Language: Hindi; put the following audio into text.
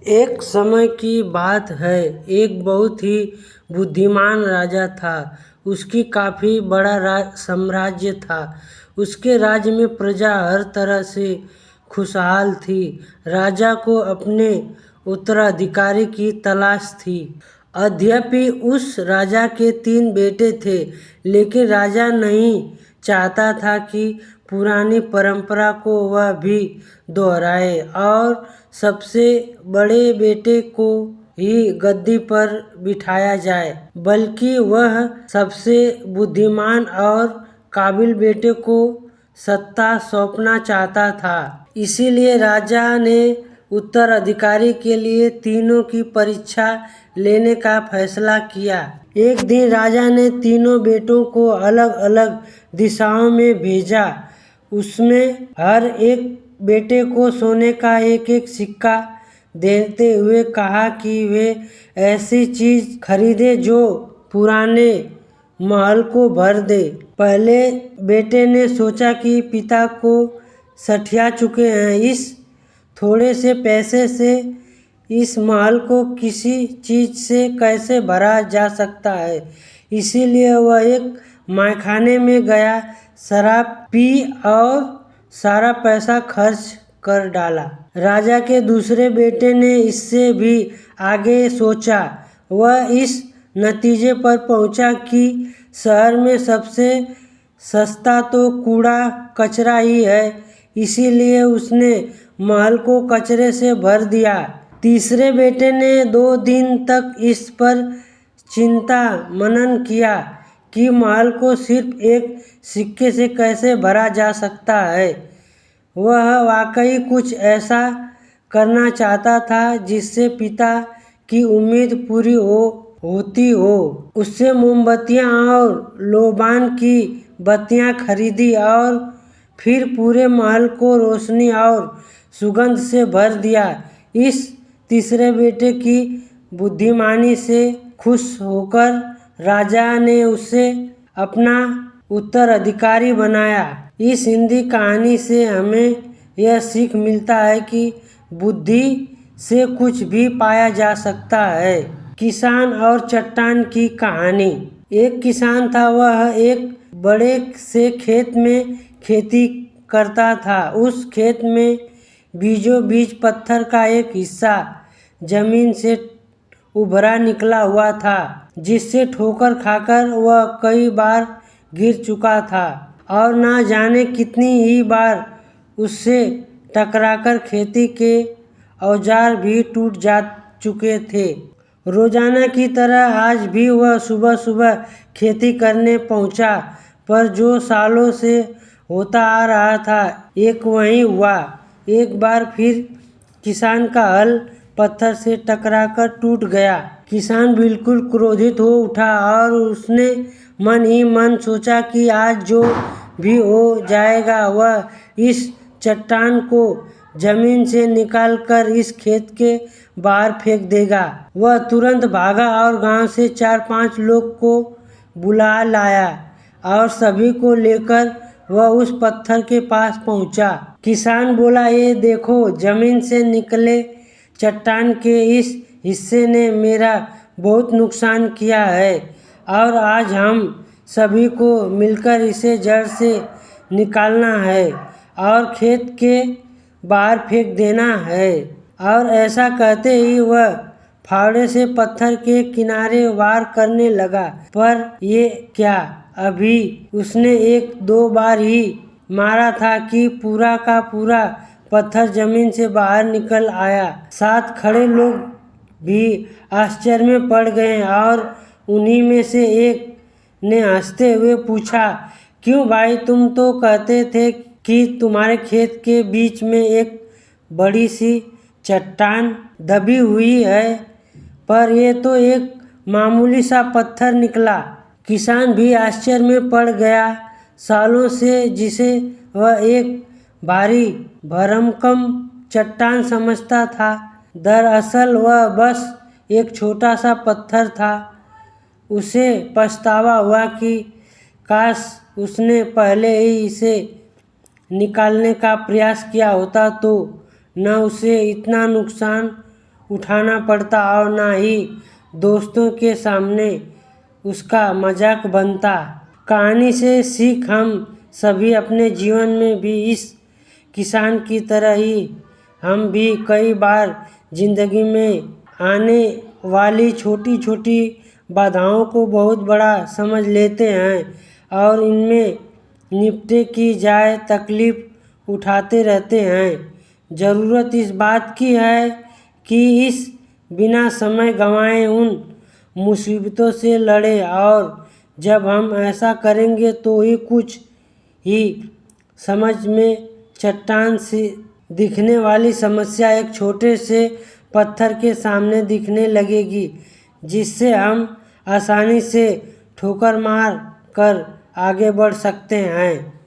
एक समय की बात है, एक बहुत ही बुद्धिमान राजा था। उसकी काफ़ी बड़ा साम्राज्य था। उसके राज्य में प्रजा हर तरह से खुशहाल थी। राजा को अपने उत्तराधिकारी की तलाश थी। यद्यपि उस राजा के 3 बेटे थे, लेकिन राजा नहीं चाहता था कि पुरानी परंपरा को वह भी दोहराए और सबसे बड़े बेटे को ही गद्दी पर बिठाया जाए, बल्कि वह सबसे बुद्धिमान और काबिल बेटे को सत्ता सौंपना चाहता था। इसीलिए राजा ने उत्तराधिकारी के लिए तीनों की परीक्षा लेने का फैसला किया। एक दिन राजा ने तीनों बेटों को अलग अलग दिशाओं में भेजा। उसमें हर एक बेटे को सोने का एक एक सिक्का देते हुए कहा कि वे ऐसी चीज खरीदे जो पुराने महल को भर दे। पहले बेटे ने सोचा कि पिता को सठिया चुके हैं, इस थोड़े से पैसे से इस महल को किसी चीज से कैसे भरा जा सकता है। इसीलिए वह एक मायखाने में गया, शराब पी और सारा पैसा खर्च कर डाला। राजा के दूसरे बेटे ने इससे भी आगे सोचा। वह इस नतीजे पर पहुंचा कि शहर में सबसे सस्ता तो कूड़ा कचरा ही है। इसीलिए उसने महल को कचरे से भर दिया। तीसरे बेटे ने 2 दिन तक इस पर चिंता मनन किया कि महल को सिर्फ एक सिक्के से कैसे भरा जा सकता है। वह वाकई कुछ ऐसा करना चाहता था जिससे पिता की उम्मीद पूरी होती हो। उससे मोमबत्तियां और लोबान की बत्तियां खरीदी और फिर पूरे महल को रोशनी और सुगंध से भर दिया। इस तीसरे बेटे की बुद्धिमानी से खुश होकर राजा ने उसे अपना उत्तराधिकारी बनाया। इस हिंदी कहानी से हमें यह सीख मिलता है कि बुद्धि से कुछ भी पाया जा सकता है। किसान और चट्टान की कहानी। एक किसान था, वह एक बड़े से खेत में खेती करता था। उस खेत में बीचों बीच पत्थर का एक हिस्सा जमीन से उभरा निकला हुआ था, जिससे ठोकर खाकर वह कई बार गिर चुका था और ना जाने कितनी ही बार उससे टकराकर खेती के औजार भी टूट जा चुके थे। रोजाना की तरह आज भी वह सुबह सुबह खेती करने पहुंचा, पर जो सालों से होता आ रहा था एक वही हुआ। एक बार फिर किसान का हल पत्थर से टकराकर टूट गया। किसान बिल्कुल क्रोधित हो उठा और उसने मन ही मन सोचा कि आज जो भी हो जाएगा वह इस चट्टान को जमीन से निकालकर इस खेत के बाहर फेंक देगा। वह तुरंत भागा और गांव से 4-5 लोग को बुला लाया और सभी को लेकर वह उस पत्थर के पास पहुंचा। किसान बोला, ये देखो, जमीन से निकले चट्टान के इस हिस्से ने मेरा बहुत नुकसान किया है और आज हम सभी को मिलकर इसे जड़ से निकालना है और खेत के बाहर फेंक देना है। और ऐसा कहते ही वह फावड़े से पत्थर के किनारे वार करने लगा। पर ये क्या, अभी उसने 1-2 बार ही मारा था कि पूरा का पूरा पत्थर जमीन से बाहर निकल आया। साथ खड़े लोग भी आश्चर्य में पड़ गए और उन्हीं में से एक ने हंसते हुए पूछा, क्यों भाई, तुम तो कहते थे कि तुम्हारे खेत के बीच में एक बड़ी सी चट्टान दबी हुई है, पर यह तो एक मामूली सा पत्थर निकला। किसान भी आश्चर्य में पड़ गया। सालों से जिसे वह एक भारी भरमकम चट्टान समझता था, दरअसल वह बस एक छोटा सा पत्थर था। उसे पछतावा हुआ कि काश उसने पहले ही इसे निकालने का प्रयास किया होता तो न उसे इतना नुकसान उठाना पड़ता और ना ही दोस्तों के सामने उसका मजाक बनता। कहानी से सीख हम सभी अपने जीवन में भी इस किसान की तरह ही हम भी कई बार जिंदगी में आने वाली छोटी छोटी बाधाओं को बहुत बड़ा समझ लेते हैं और इनमें निपटे की जाए तकलीफ उठाते रहते हैं। ज़रूरत इस बात की है कि इस बिना समय गंवाए उन मुसीबतों से लड़े और जब हम ऐसा करेंगे तो ही कुछ ही समझ में चट्टान से दिखने वाली समस्या एक छोटे से पत्थर के सामने दिखने लगेगी, जिससे हम आसानी से ठोकर मार कर आगे बढ़ सकते हैं।